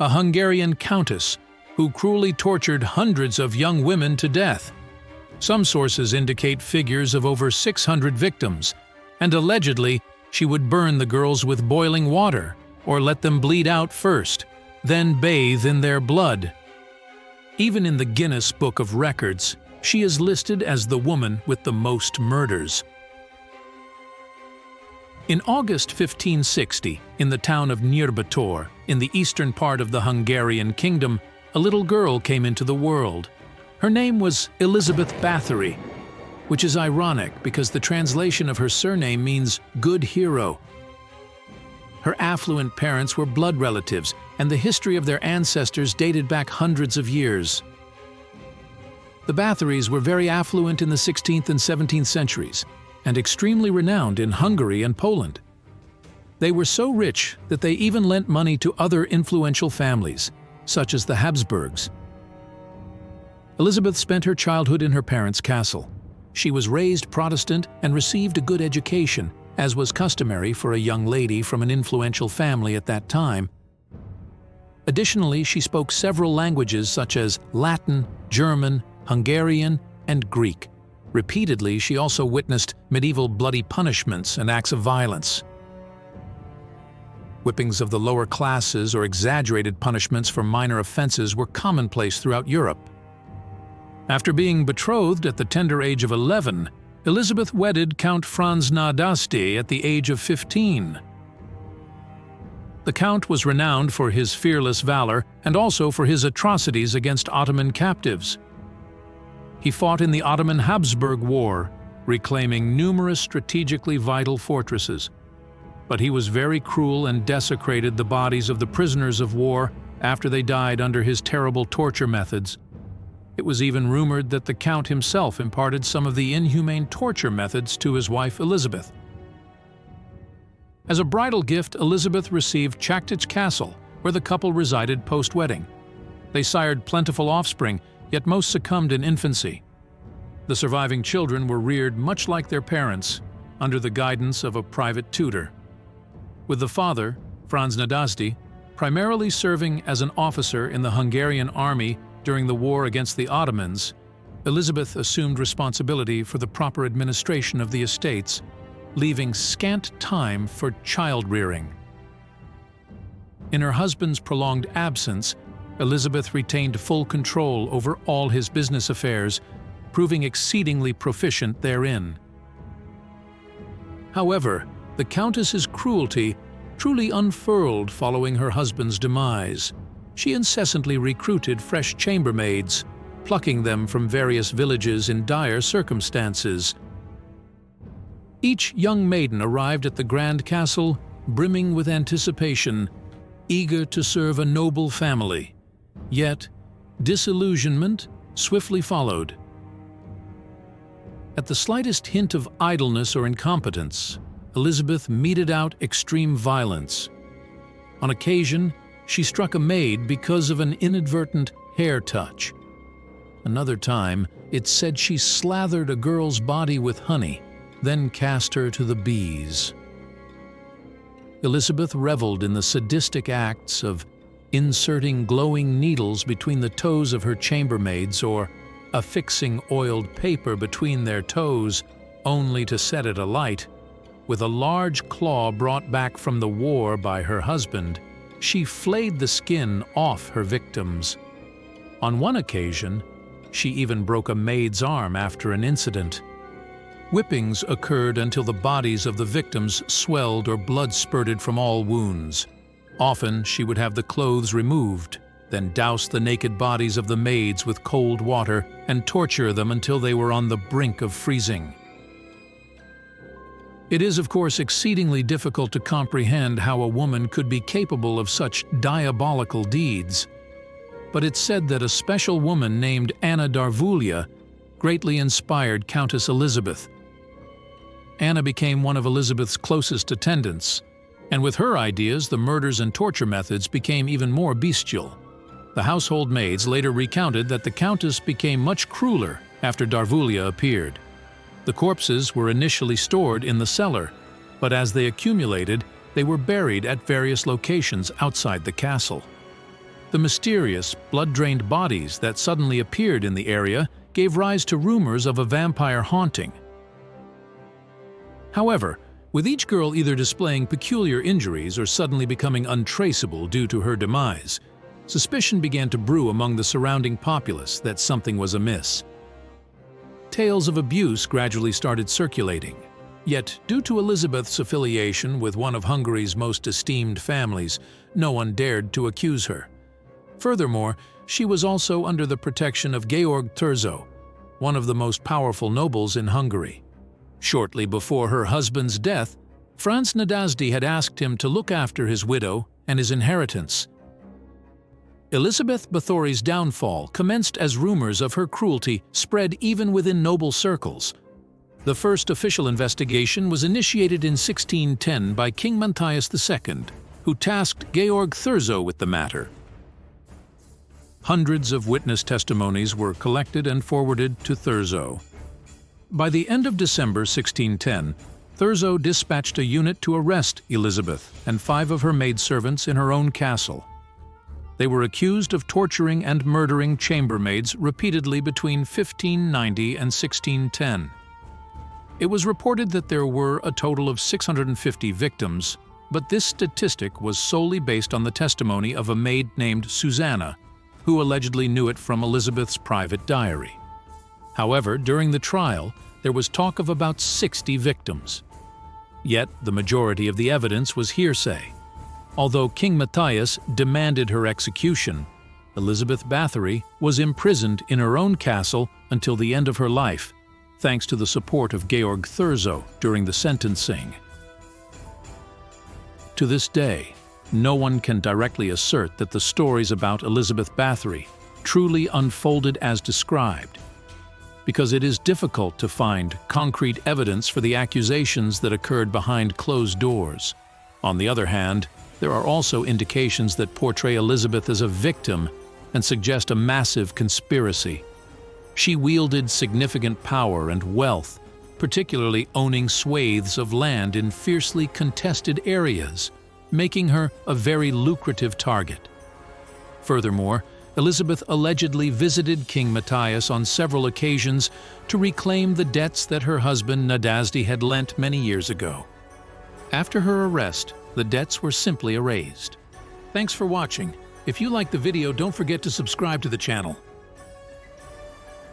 a Hungarian countess who cruelly tortured hundreds of young women to death. Some sources indicate figures of over 600 victims, and allegedly she would burn the girls with boiling water or let them bleed out first, then bathe in their blood. Even in the Guinness Book of Records, she is listed as the woman with the most murders. In August 1560, in the town of Nyírbátor, in the eastern part of the Hungarian kingdom, a little girl came into the world. Her name was Elisabeth Báthory, which is ironic because the translation of her surname means good hero. Her affluent parents were blood relatives, and the history of their ancestors dated back hundreds of years. The Báthorys were very affluent in the 16th and 17th centuries, and extremely renowned in Hungary and Poland. They were so rich that they even lent money to other influential families, such as the Habsburgs. Elisabeth spent her childhood in her parents' castle. She was raised Protestant and received a good education, as was customary for a young lady from an influential family at that time. Additionally, she spoke several languages such as Latin, German, Hungarian, and Greek. Repeatedly, she also witnessed medieval bloody punishments and acts of violence. Whippings of the lower classes or exaggerated punishments for minor offenses were commonplace throughout Europe. After being betrothed at the tender age of 11, Elisabeth wedded Count Franz Nadasdy at the age of 15. The Count was renowned for his fearless valor and also for his atrocities against Ottoman captives. He fought in the Ottoman-Habsburg War, reclaiming numerous strategically vital fortresses. But he was very cruel and desecrated the bodies of the prisoners of war after they died under his terrible torture methods. It was even rumored that the Count himself imparted some of the inhumane torture methods to his wife Elisabeth. As a bridal gift, Elisabeth received Chaktich Castle, where the couple resided post-wedding. They sired plentiful offspring, yet most succumbed in infancy. The surviving children were reared much like their parents, under the guidance of a private tutor. With the father, Franz Nadasdy, primarily serving as an officer in the Hungarian army during the war against the Ottomans, Elisabeth assumed responsibility for the proper administration of the estates, leaving scant time for child-rearing. In her husband's prolonged absence, Elisabeth retained full control over all his business affairs, proving exceedingly proficient therein. However, the Countess's cruelty truly unfurled following her husband's demise. She incessantly recruited fresh chambermaids, plucking them from various villages in dire circumstances. Each young maiden arrived at the grand castle brimming with anticipation, eager to serve a noble family. Yet, disillusionment swiftly followed. At the slightest hint of idleness or incompetence, Elisabeth meted out extreme violence. On occasion, she struck a maid because of an inadvertent hair touch. Another time, it's said she slathered a girl's body with honey, then cast her to the bees. Elisabeth reveled in the sadistic acts of inserting glowing needles between the toes of her chambermaids or affixing oiled paper between their toes only to set it alight. With a large claw brought back from the war by her husband, she flayed the skin off her victims. On one occasion, she even broke a maid's arm after an incident. Whippings occurred until the bodies of the victims swelled or blood spurted from all wounds. Often she would have the clothes removed, then douse the naked bodies of the maids with cold water and torture them until they were on the brink of freezing. It is, of course, exceedingly difficult to comprehend how a woman could be capable of such diabolical deeds. But it's said that a special woman named Anna Darvulia greatly inspired Countess Elisabeth. Anna became one of Elisabeth's closest attendants, and with her ideas, the murders and torture methods became even more bestial. The household maids later recounted that the Countess became much crueler after Darvulia appeared. The corpses were initially stored in the cellar, but as they accumulated, they were buried at various locations outside the castle. The mysterious, blood-drained bodies that suddenly appeared in the area gave rise to rumors of a vampire haunting. However, with each girl either displaying peculiar injuries or suddenly becoming untraceable due to her demise, suspicion began to brew among the surrounding populace that something was amiss. Tales of abuse gradually started circulating. Yet, due to Elisabeth's affiliation with one of Hungary's most esteemed families, no one dared to accuse her. Furthermore, she was also under the protection of Georg Thurzo, one of the most powerful nobles in Hungary. Shortly before her husband's death, Franz Nadasdy had asked him to look after his widow and his inheritance. Elisabeth Báthory's downfall commenced as rumors of her cruelty spread even within noble circles. The first official investigation was initiated in 1610 by King Matthias II, who tasked Georg Thurzo with the matter. Hundreds of witness testimonies were collected and forwarded to Thurzo. By the end of December 1610, Thurzo dispatched a unit to arrest Elisabeth and 5 of her maidservants in her own castle. They were accused of torturing and murdering chambermaids repeatedly between 1590 and 1610. It was reported that there were a total of 650 victims, but this statistic was solely based on the testimony of a maid named Susanna, who allegedly knew it from Elisabeth's private diary. However, during the trial, there was talk of about 60 victims. Yet, the majority of the evidence was hearsay. Although King Matthias demanded her execution, Elisabeth Báthory was imprisoned in her own castle until the end of her life, thanks to the support of Georg Thurzo during the sentencing. To this day, no one can directly assert that the stories about Elisabeth Báthory truly unfolded as described, because it is difficult to find concrete evidence for the accusations that occurred behind closed doors. On the other hand, there are also indications that portray Elisabeth as a victim and suggest a massive conspiracy. She wielded significant power and wealth, particularly owning swathes of land in fiercely contested areas, making her a very lucrative target. Furthermore, Elisabeth allegedly visited King Matthias on several occasions to reclaim the debts that her husband Nadasdy had lent many years ago. After her arrest, the debts were simply erased. Thanks for watching. If you liked the video, don't forget to subscribe to the channel.